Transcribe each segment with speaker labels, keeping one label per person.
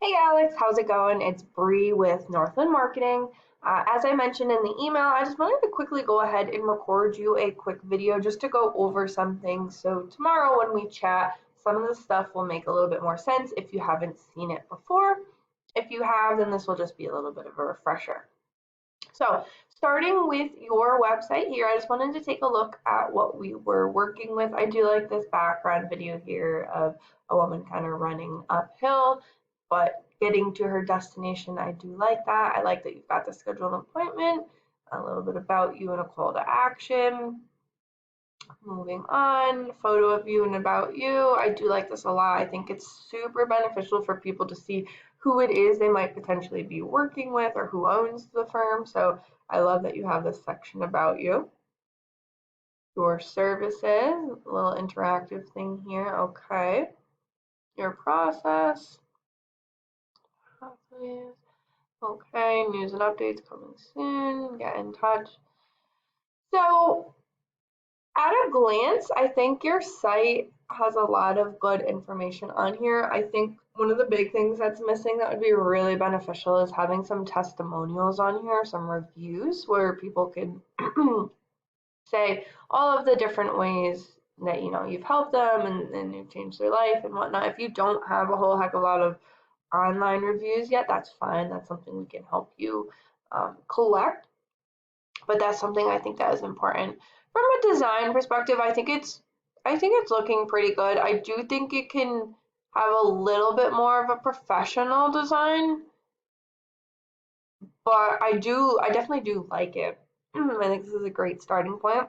Speaker 1: Hey Alex, how's it going? It's Bree with Northland Marketing. As I mentioned in the email, I just wanted to quickly go ahead and record you a quick video just to go over some things. So tomorrow when we chat, some of the stuff will make a little bit more sense if you haven't seen it before. If you have, then this will just be a little bit of a refresher. So starting with your website here, I just wanted to take a look at what we were working with. I do like this background video here of a woman kind of running uphill, but getting to her destination. I do like that. I like that you've got the scheduled appointment, a little bit about you and a call to action. Moving on, photo of you and about you. I do like this a lot. I think it's super beneficial for people to see who it is they might potentially be working with or who owns the firm. So I love that you have this section about you. Your services, a little interactive thing here. Okay. Your process. Okay, news and updates coming soon. Get in touch. So at a glance, I think your site has a lot of good information on here. I think one of the big things that's missing that would be really beneficial is having some testimonials on here, some reviews where people can say all of the different ways that you've helped them and you've changed their life and whatnot. If you don't have a whole heck of a lot of online reviews yet, that's fine. That's something we can help you collect, but that's something I think that is important. From a design perspective, I think it's looking pretty good. I do think it can have a little bit more of a professional design, but I definitely do like it. I think this is a great starting point.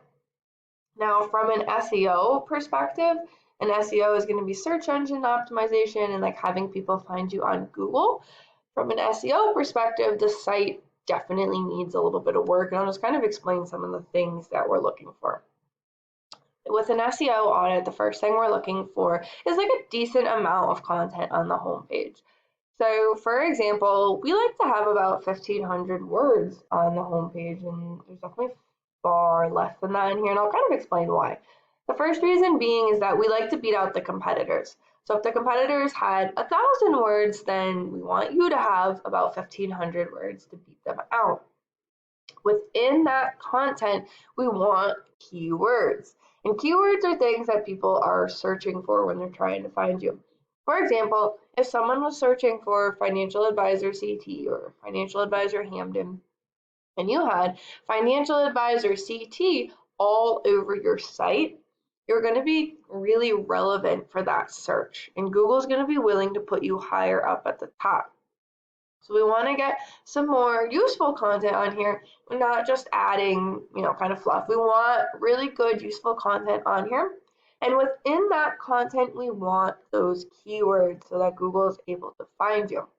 Speaker 1: Now, from an SEO perspective, an SEO is going to be search engine optimization and like having people find you on Google. From an SEO perspective, the site definitely needs a little bit of work, and I'll just kind of explain some of the things that we're looking for. With an SEO audit, the first thing we're looking for is like a decent amount of content on the homepage. So, for example, we like to have about 1,500 words on the homepage, and there's definitely far less than that in here, and I'll kind of explain why. The first reason being is that we like to beat out the competitors. So, if the competitors had 1,000 words, then we want you to have about 1,500 words to beat them out. Within that content, we want keywords. And keywords are things that people are searching for when they're trying to find you. For example, if someone was searching for financial advisor CT or financial advisor Hamden, and you had financial advisor CT all over your site, you're going to be really relevant for that search. And Google's going to be willing to put you higher up at the top. So we want to get some more useful content on here. We're not just adding, kind of fluff. We want really good, useful content on here. And within that content, we want those keywords so that Google is able to find you.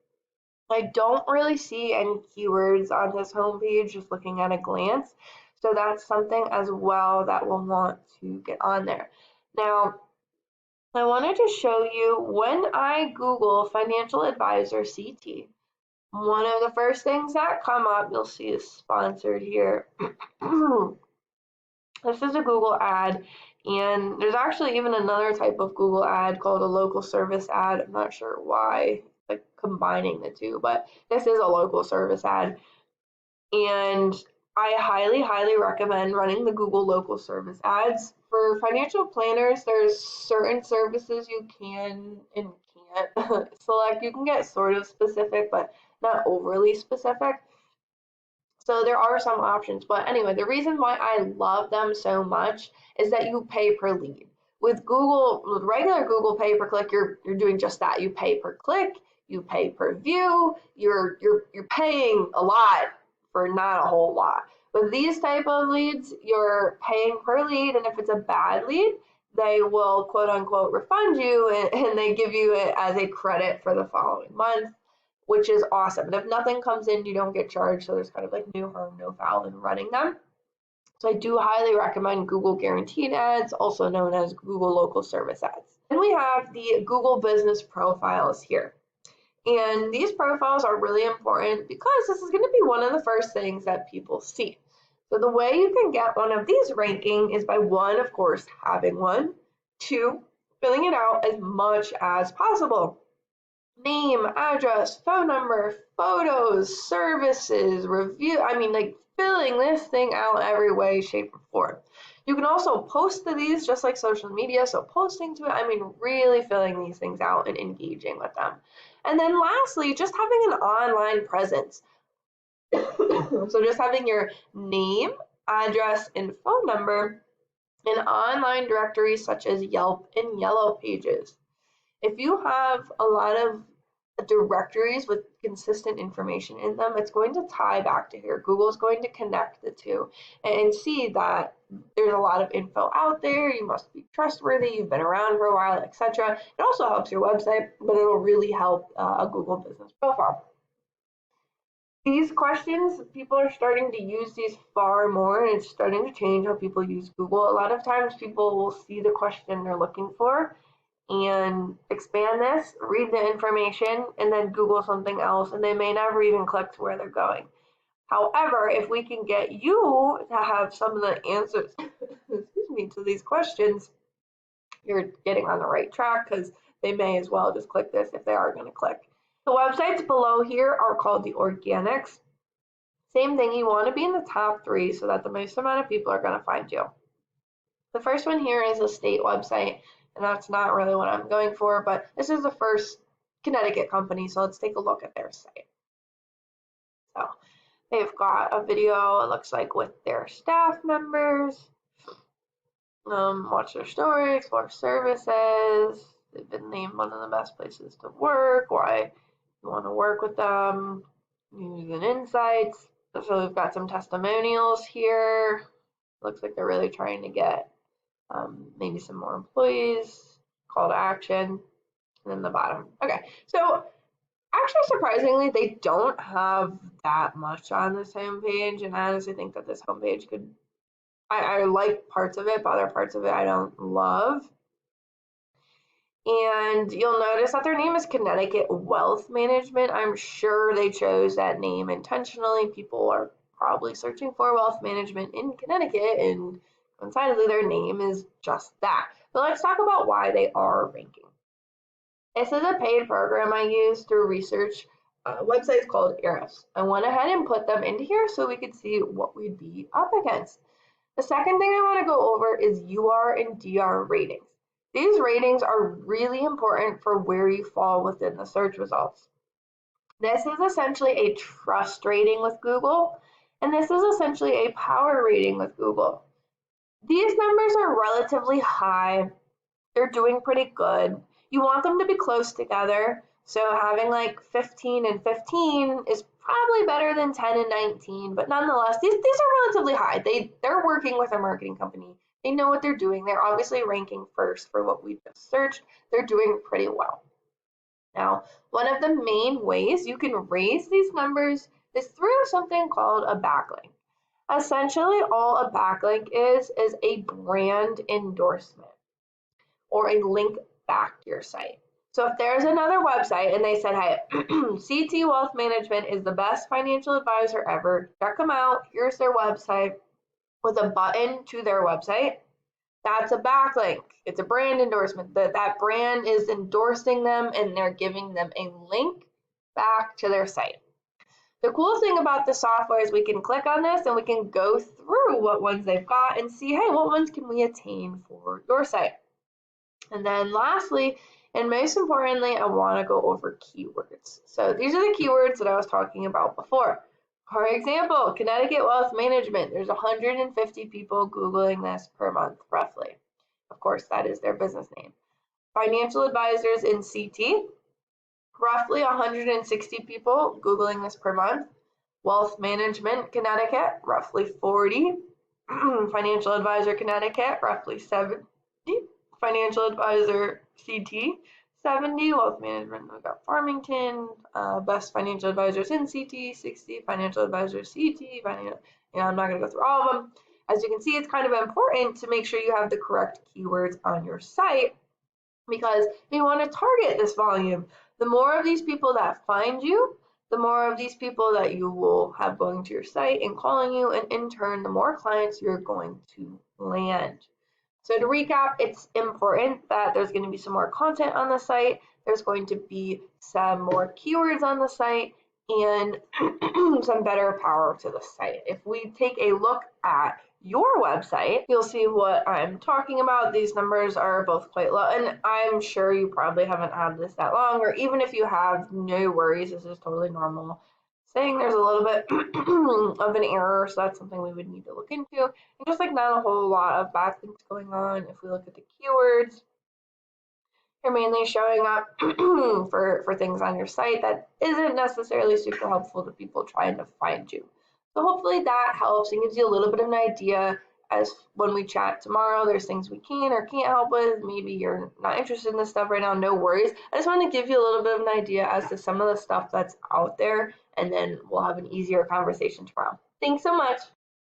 Speaker 1: I don't really see any keywords on this homepage just looking at a glance. So that's something as well that we'll want to get on there. Now, I wanted to show you when I Google financial advisor CT. One of the first things that come up, you'll see is sponsored here. This is a Google ad, and there's actually even another type of Google ad called a local service ad. I'm not sure why, like combining the two, but this is a local service ad. And I highly, highly recommend running the Google local service ads. For financial planners, there's certain services you can and can't select. You can get sort of specific, but not overly specific. So there are some options. But anyway, the reason why I love them so much is that you pay per lead. With regular Google pay per click, you're doing just that. You pay per click, you pay per view, you're paying a lot for not a whole lot. With these type of leads, you're paying per lead, and if it's a bad lead, they will quote unquote refund you and they give you it as a credit for the following month, which is awesome. And if nothing comes in, you don't get charged. So there's kind of like no harm, no foul in running them. So I do highly recommend Google Guaranteed Ads, also known as Google Local Service Ads. Then we have the Google Business Profiles here. And these profiles are really important because this is going to be one of the first things that people see. So the way you can get one of these ranking is by one, of course, having one, two, filling it out as much as possible. name, address, phone number, photos, services, review. I mean, like filling this thing out every way, shape, or form. You can also post to these just like social media. So posting to it, I mean, really filling these things out and engaging with them. And then lastly, just having an online presence. So just having your name, address, and phone number in online directories such as Yelp and Yellow Pages. If you have a lot of directories with consistent information in them, it's going to tie back to here. Google's going to connect the two and see that there's a lot of info out there. You must be trustworthy. You've been around for a while, etc. It also helps your website, but it'll really help a Google business profile. These questions, people are starting to use these far more, and it's starting to change how people use Google. A lot of times people will see the question they're looking for and expand this, read the information, and then Google something else, and they may never even click to where they're going. However, if we can get you to have some of the answers, excuse me, to these questions, you're getting on the right track because they may as well just click this if they are going to click. The websites below here are called the organics. Same thing, you want to be in the top 3 so that the most amount of people are going to find you. The first one here is a state website, and that's not really what I'm going for, but this is the first Connecticut company, so let's take a look at their site. So they've got a video, it looks like, with their staff members. Watch their story, explore services. They've been named one of the best places to work, why you want to work with them, news and insights. So we've got some testimonials here. Looks like they're really trying to get maybe some more employees, call to action, and then the bottom. Okay, so actually surprisingly, they don't have that much on this homepage, and I honestly think that this homepage could, I like parts of it, but other parts of it I don't love. And you'll notice that their name is Connecticut Wealth Management. I'm sure they chose that name intentionally. People are probably searching for wealth management in Connecticut, and coincidentally, their name is just that. But let's talk about why they are ranking. This is a paid program I use to research websites called Ahrefs. I went ahead and put them into here so we could see what we'd be up against. The second thing I want to go over is UR and DR ratings. These ratings are really important for where you fall within the search results. This is essentially a trust rating with Google, and this is essentially a power rating with Google. These numbers are relatively high. They're doing pretty good. You want them to be close together. So having like 15 and 15 is probably better than 10 and 19, but nonetheless, these are relatively high. They're working with a marketing company. They know what they're doing. They're obviously ranking first for what we just searched. They're doing pretty well. Now, one of the main ways you can raise these numbers is through something called a backlink. Essentially, all a backlink is a brand endorsement or a link back to your site. So if there's another website and they said, hey, CT Wealth Management is the best financial advisor ever, check them out, here's their website, with a button to their website, that's a backlink. It's a brand endorsement. That brand is endorsing them and they're giving them a link back to their site. The cool thing about the software is we can click on this and we can go through what ones they've got and see, hey, what ones can we attain for your site? And then lastly, and most importantly, I want to go over keywords. So these are the keywords that I was talking about before. For example, Connecticut Wealth Management, there's 150 people Googling this per month, roughly. Of course, that is their business name. Financial advisors in CT, roughly 160 people Googling this per month. Wealth Management Connecticut, roughly 40. Financial Advisor Connecticut, roughly 70. Financial Advisor CT, 70. Wealth Management, we got Farmington. Best Financial Advisors in CT, 60. Financial Advisors CT. I'm not going to go through all of them. As you can see, it's kind of important to make sure you have the correct keywords on your site because you want to target this volume. The more of these people that find you, the more of these people that you will have going to your site and calling you, and in turn, the more clients you're going to land. So to recap, it's important that there's going to be some more content on the site. There's going to be some more keywords on the site and some better power to the site. If we take a look at your website, you'll see what I'm talking about. These numbers are both quite low, and I'm sure you probably haven't had this that long, or even if you have, no worries, this is totally normal. Saying there's a little bit of an error, so that's something we would need to look into. And just like not a whole lot of backlinks going on. If we look at the keywords, you're mainly showing up for things on your site that isn't necessarily super helpful to people trying to find you. So hopefully that helps and gives you a little bit of an idea as when we chat tomorrow, there's things we can or can't help with. Maybe you're not interested in this stuff right now, no worries. I just want to give you a little bit of an idea as to some of the stuff that's out there, and then we'll have an easier conversation tomorrow. Thanks so much.